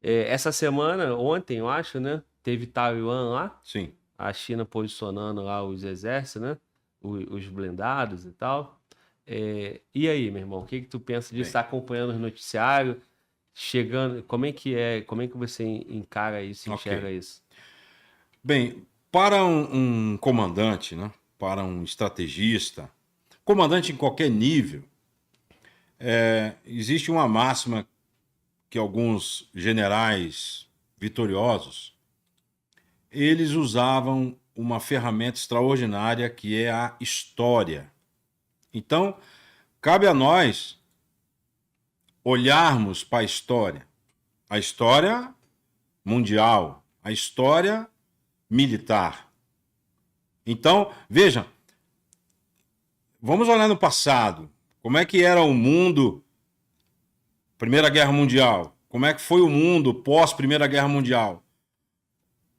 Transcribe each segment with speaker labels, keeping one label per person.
Speaker 1: Essa semana, ontem, eu acho, né? Teve Taiwan lá,
Speaker 2: Sim.
Speaker 1: a China posicionando lá os exércitos, né? Os blindados e tal. E aí, meu irmão, o que que tu pensa disso?
Speaker 2: Bem,
Speaker 1: Tá acompanhando os noticiários? Chegando, como é que é? Como é que você encara isso,
Speaker 2: ok.
Speaker 1: enxerga isso?
Speaker 2: Bem, para um comandante, né? Para um estrategista, comandante em qualquer nível, existe uma máxima que alguns generais vitoriosos, eles usavam uma ferramenta extraordinária que é a história. Então, cabe a nós olharmos para a história mundial, a história militar. Então, veja, vamos olhar no passado. Como é que era o mundo Primeira Guerra Mundial? Como é que foi o mundo pós Primeira Guerra Mundial?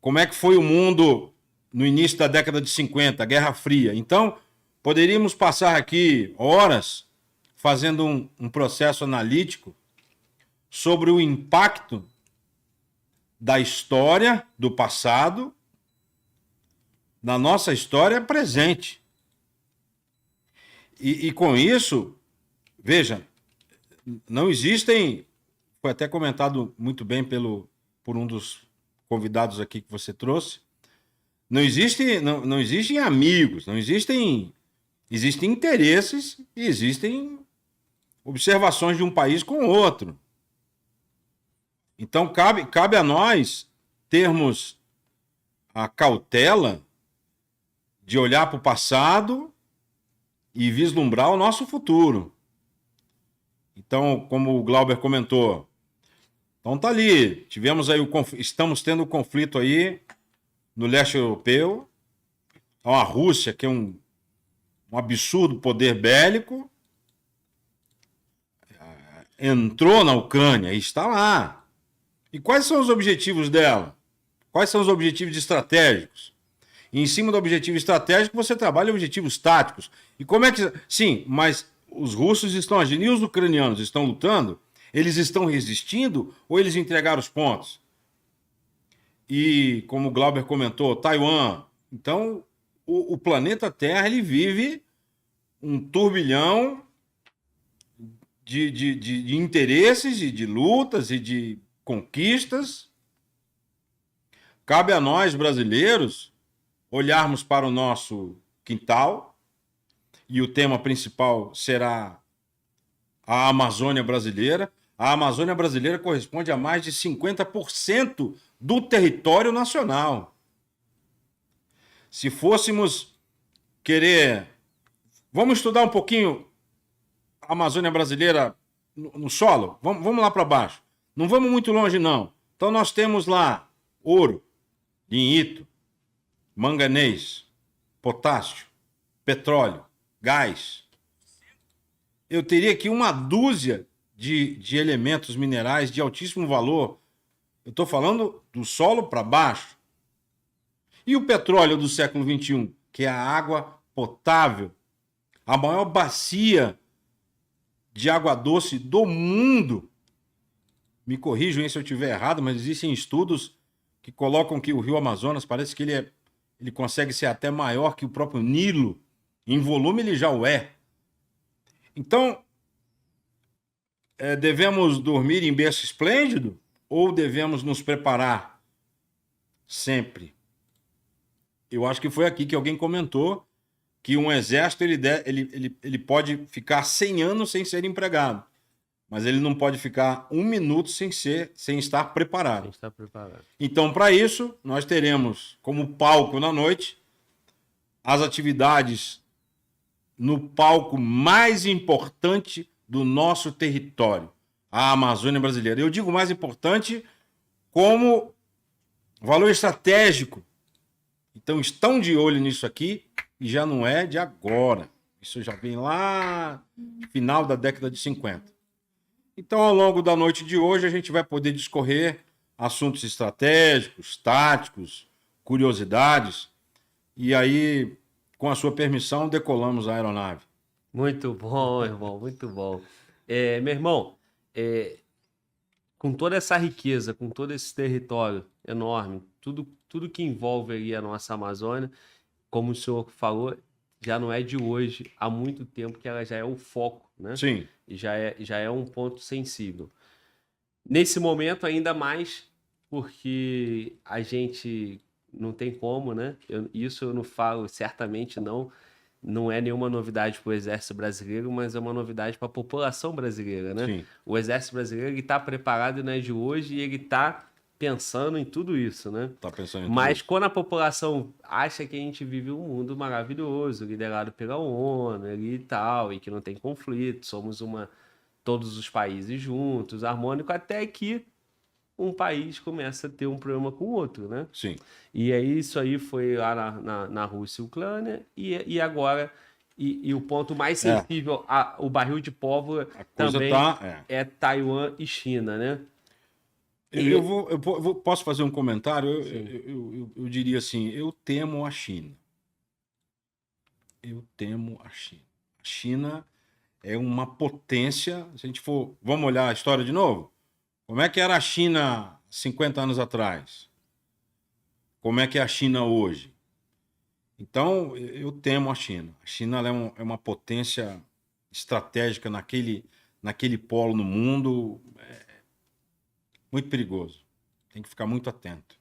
Speaker 2: Como é que foi o mundo no início da década de 50, Guerra Fria? Então, poderíamos passar aqui horas fazendo um processo analítico sobre o impacto da história do passado na nossa história presente. E com isso, veja, não existem, foi até comentado muito bem por um dos convidados aqui que você trouxe, não existem amigos, não existem, existem interesses e existem observações de um país com o outro. Então cabe a nós termos a cautela de olhar para o passado e vislumbrar o nosso futuro. Então, como o Glauber comentou, então tá ali, tivemos aí estamos tendo um conflito aí no leste europeu, a Rússia, que é um absurdo poder bélico, entrou na Ucrânia e está lá. E quais são os objetivos dela? Quais são os objetivos estratégicos? E em cima do objetivo estratégico, você trabalha objetivos táticos. E como é que. Sim, mas os russos estão agindo e os ucranianos estão lutando? Eles estão resistindo ou eles entregaram os pontos? E, como o Glauber comentou, Taiwan. Então, o planeta Terra ele vive um turbilhão de interesses e de lutas e de conquistas. Cabe a nós, brasileiros, olharmos para o nosso quintal, e o tema principal será a Amazônia brasileira. A Amazônia brasileira corresponde a mais de 50% do território nacional. Se fôssemos querer. Vamos estudar um pouquinho a Amazônia brasileira no solo? Vamos lá para baixo. Não vamos muito longe, não. Então nós temos lá ouro, linhito, manganês, potássio, petróleo, gás. Eu teria aqui uma dúzia de elementos minerais de altíssimo valor. Eu estou falando do solo para baixo. E o petróleo do século XXI, que é a água potável, a maior bacia de água doce do mundo. Me corrijam se eu estiver errado, mas existem estudos que colocam que o rio Amazonas parece que ele consegue ser até maior que o próprio Nilo. Em volume ele já o é. Então, devemos dormir em berço esplêndido ou devemos nos preparar sempre? Eu acho que foi aqui que alguém comentou que um exército ele pode ficar 100 anos sem ser empregado, mas ele não pode ficar um minuto sem estar preparado.
Speaker 1: Sem estar preparado.
Speaker 2: Então, para isso, nós teremos como palco na noite as atividades no palco mais importante do nosso território, a Amazônia brasileira. Eu digo mais importante como valor estratégico. Então, estão de olho nisso aqui e já não é de agora. Isso já vem lá no final da década de 50. Então, ao longo da noite de hoje, a gente vai poder discorrer assuntos estratégicos, táticos, curiosidades. E aí, com a sua permissão, decolamos a aeronave.
Speaker 1: Muito bom, irmão, muito bom. Meu irmão, é, com toda essa riqueza, com todo esse território enorme, tudo que envolve ali a nossa Amazônia, como o senhor falou, já não é de hoje, há muito tempo que ela já é o foco, né?
Speaker 2: Sim,
Speaker 1: E já é um ponto sensível. Nesse momento, ainda mais porque a gente não tem como, né? Isso eu não falo, certamente não é nenhuma novidade para o Exército Brasileiro, mas é uma novidade para a população brasileira, né?
Speaker 2: sim.
Speaker 1: O Exército Brasileiro está preparado, não é de hoje, e ele está pensando em tudo isso, né?
Speaker 2: Tá pensando em tudo
Speaker 1: Mas
Speaker 2: isso.
Speaker 1: quando a população acha que a gente vive um mundo maravilhoso, liderado pela ONU ali e tal, e que não tem conflito, somos todos os países juntos, harmônico, até que um país começa a ter um problema com o outro, né?
Speaker 2: Sim.
Speaker 1: E aí isso aí foi lá na Rússia e Ucrânia, e agora, e o ponto mais
Speaker 2: É,
Speaker 1: sensível, o barril de pólvora
Speaker 2: a coisa
Speaker 1: também
Speaker 2: tá. É.
Speaker 1: é Taiwan e China, né? E,
Speaker 2: Posso fazer um comentário?
Speaker 1: sim,
Speaker 2: Eu diria assim: eu temo a China. Eu temo a China. A China é uma potência. Se a gente for. Vamos olhar a história de novo? Como é que era a China 50 anos atrás? Como é que é a China hoje? Então, eu temo a China. A China ela é uma potência estratégica naquele polo no mundo, muito perigoso. Tem que ficar muito atento.